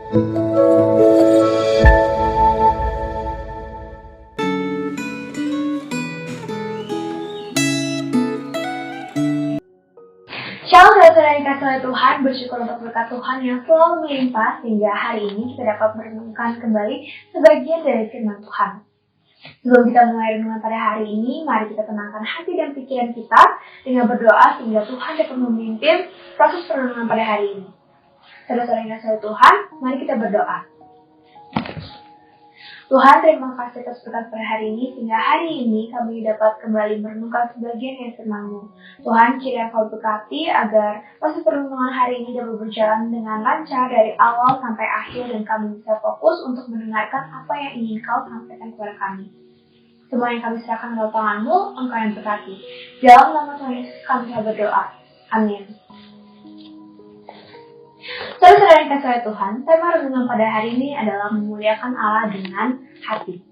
Shalom saudara yang dikasihi oleh Tuhan, bersyukur untuk berkat Tuhan yang selalu melimpah sehingga hari ini kita dapat merenungkan kembali sebagian dari firman Tuhan. Sebelum kita mulai renungan pada hari ini, mari kita tenangkan hati dan pikiran kita dengan berdoa sehingga Tuhan dapat memimpin proses perenungan pada hari ini. Saudara-saudara yang dikasihi oleh Tuhan, mari kita berdoa. Tuhan, terima kasih atas berkat pada hari ini, sehingga hari ini kami dapat kembali merenungkan sebagian dari firman-Mu. Tuhan, kiranya Kau berkati agar proses perenungan hari ini dapat berjalan dengan lancar dari awal sampai akhir dan kami bisa fokus untuk mendengarkan apa yang ingin Kau sampaikan kepada kami. Semua yang kami serahkan dalam tangan-Mu, Engkau yang berkati. Dalam nama Tuhan Yesus kami berdoa. Amin. Saudara-saudara yang dikasihi oleh Tuhan, tema renungan pada hari ini adalah memuliakan Allah dengan hati.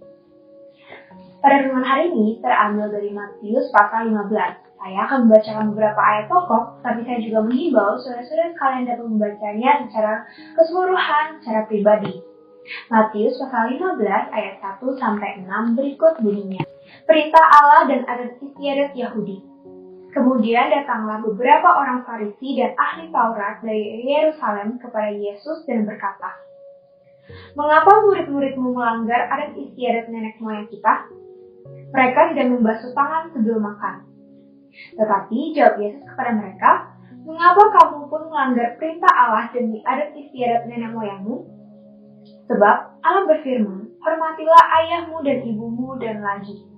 Pada renungan hari ini terambil dari Matius pasal 15. Saya akan membacakan beberapa ayat pokok, tapi saya juga menghimbau saudara-saudara sekalian dapat membacanya secara keseluruhan, secara pribadi. Matius pasal 15 ayat 1-6 berikut bunyinya. Perintah Allah dan adat istiadat Yahudi. Kemudian datanglah beberapa orang Farisi dan ahli Taurat dari Yerusalem kepada Yesus dan berkata, "Mengapa murid-muridmu melanggar adat istiadat nenek moyang kita? Mereka tidak membasuh tangan sebelum makan." Tetapi jawab Yesus kepada mereka, "Mengapa kamu pun melanggar perintah Allah demi adat istiadat nenek moyangmu? Sebab Allah berfirman, hormatilah ayahmu dan ibumu dan lagi.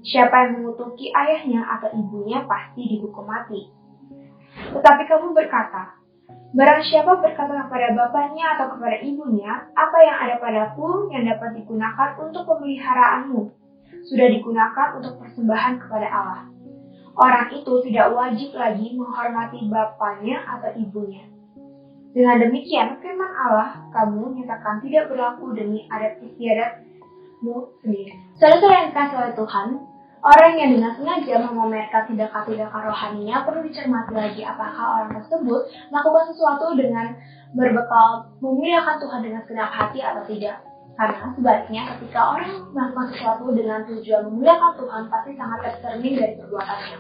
Siapa yang mengutuki ayahnya atau ibunya pasti dihukum mati. Tetapi kamu berkata, barang siapa berkata kepada bapaknya atau kepada ibunya, apa yang ada padaku yang dapat digunakan untuk pemeliharaanmu, sudah digunakan untuk persembahan kepada Allah. Orang itu tidak wajib lagi menghormati bapaknya atau ibunya. Dengan demikian, firman Allah, kamu nyatakan tidak berlaku demi adat istiadatmu sendiri." Saudara-saudara yang dikasihi oleh Tuhan, orang yang dengan sengaja memamerkan tindakan-tindakan rohaninya perlu dicermati lagi apakah orang tersebut melakukan sesuatu dengan berbekal memuliakan Tuhan dengan segenap hati atau tidak. Karena sebaliknya ketika orang melakukan sesuatu dengan tujuan memuliakan Tuhan pasti sangat tercermin dari perbuatannya.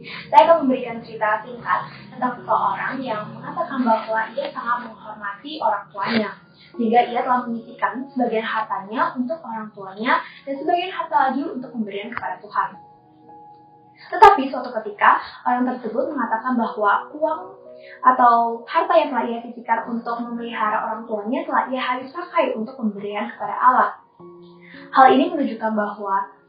Saya akan memberikan cerita singkat tentang seseorang yang mengatakan bahwa ia sangat menghormati orang tuanya, sehingga ia telah menyisihkan sebagian hartanya untuk orang tuanya dan sebagian harta lagi untuk pemberian kepada Tuhan. Tetapi suatu ketika orang tersebut mengatakan bahwa uang atau harta yang telah ia sisihkan untuk memelihara orang tuanya telah ia habis pakai untuk pemberian kepada Allah. Hal ini menunjukkan bahwa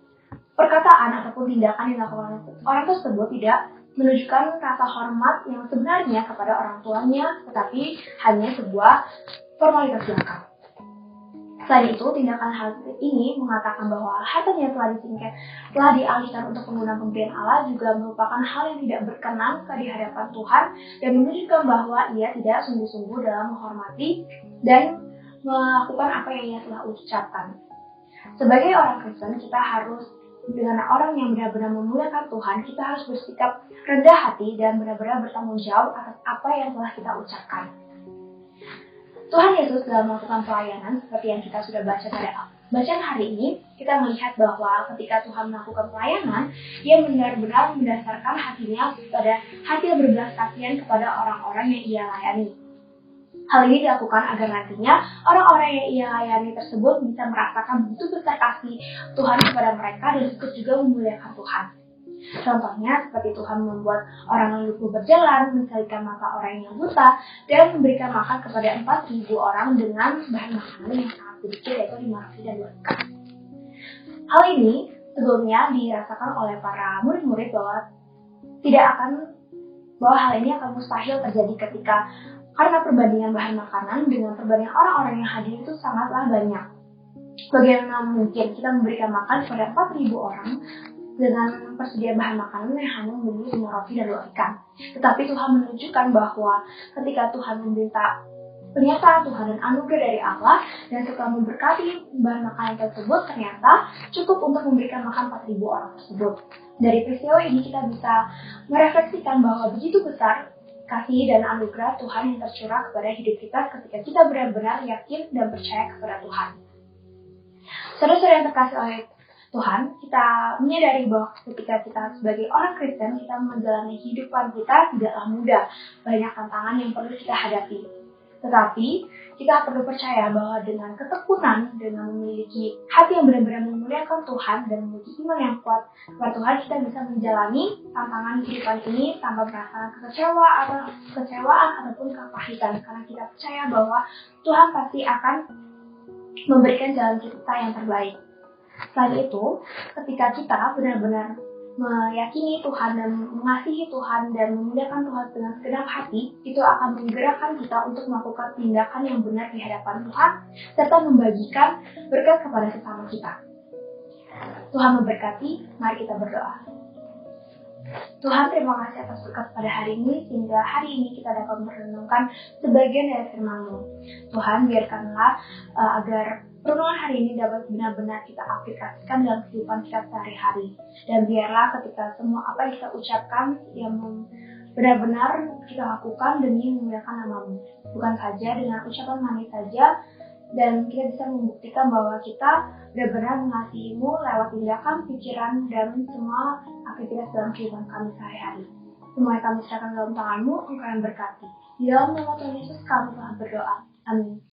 perkataan ataupun tindakan yang dilakukan orang tersebut tidak menunjukkan rasa hormat yang sebenarnya kepada orang tuanya, tetapi hanya sebuah formalitas belaka. Selain itu, tindakan hal ini mengatakan bahwa hartanya telah dialihkan untuk penggunaan pemberian Allah juga merupakan hal yang tidak berkenan di hadapan Tuhan dan menunjukkan bahwa ia tidak sungguh-sungguh dalam menghormati dan melakukan apa yang ia telah ucapkan. Sebagai orang Kristen, kita harus dengan orang yang benar-benar memuliakan Tuhan, kita harus bersikap rendah hati dan benar-benar bertanggung jawab atas apa yang telah kita ucapkan. Tuhan Yesus dalam melakukan pelayanan seperti yang kita sudah baca pada bacaan hari ini, kita melihat bahwa ketika Tuhan melakukan pelayanan, Ia benar-benar mendasarkan hatinya pada hati yang berbelas kasihan kepada orang-orang yang Ia layani. Hal ini dilakukan agar nantinya orang-orang yang Ia layani tersebut bisa merasakan begitu besar kasih Tuhan kepada mereka dan ikut juga memuliakan Tuhan. Contohnya seperti Tuhan membuat orang yang lumpuh berjalan, mencarikan mata orang yang buta, dan memberikan makan kepada 4.000 orang dengan bahan makanan yang sangat sedikit, yaitu 5 roti dan 2 ikan. Hal ini sebelumnya dirasakan oleh para murid-murid bahwa hal ini akan mustahil terjadi karena perbandingan bahan makanan dengan perbandingan orang-orang yang hadir itu sangatlah banyak. Bagaimana mungkin kita memberikan makan kepada 4.000 orang dengan persediaan bahan makanan yang hanya memiliki 5 roti dan 2 ikan. Tetapi Tuhan menunjukkan bahwa ketika Tuhan meminta pernyataan Tuhan dan anugerah dari Allah dan setelah memberkati bahan makanan tersebut ternyata cukup untuk memberikan makan 4.000 orang tersebut. Dari peristiwa ini kita bisa merefleksikan bahwa begitu besar kasih dan anugerah Tuhan yang tercurah kepada hidup kita ketika kita benar-benar yakin dan percaya kepada Tuhan. Saudara-saudara yang terkasih oleh Tuhan, kita menyadari bahwa ketika kita sebagai orang Kristen, kita menjalani kehidupan kita tidaklah mudah. Banyak tantangan yang perlu kita hadapi. Tetapi, kita perlu percaya bahwa dengan ketekunan, dengan memiliki hati yang benar-benar memuliakan Tuhan dan memiliki iman yang kuat kepada Tuhan, kita bisa menjalani tantangan kehidupan ini tanpa merasakan kekecewaan ataupun kepahitan. Karena kita percaya bahwa Tuhan pasti akan memberikan jalan kita yang terbaik. Selain itu, ketika kita benar-benar meyakini Tuhan dan mengasihi Tuhan dan memuliakan Tuhan dengan segenap hati, itu akan menggerakkan kita untuk melakukan tindakan yang benar di hadapan Tuhan, serta membagikan berkat kepada sesama kita. Tuhan memberkati, mari kita berdoa. Tuhan, terima kasih atas berkat pada hari ini, sehingga hari ini kita dapat merenungkan sebagian dari firman-Mu. Tuhan, biarkanlah agar renungan hari ini dapat benar-benar kita aplikasikan dalam kehidupan kita sehari-hari. Dan biarlah ketika semua apa yang kita ucapkan, yang benar-benar kita lakukan demi memuliakan nama-Mu. Bukan saja dengan ucapan manis saja, dan kita bisa membuktikan bahwa kita benar-benar mengasihi-Mu lewat tindakan, pikiran, dan semua aktivitas dalam kehidupan kami sehari-hari. Semua yang kami serahkan dalam tangan-Mu, Engkau yang berkati. Di dalam nama Tuhan Yesus kami telah berdoa. Amin.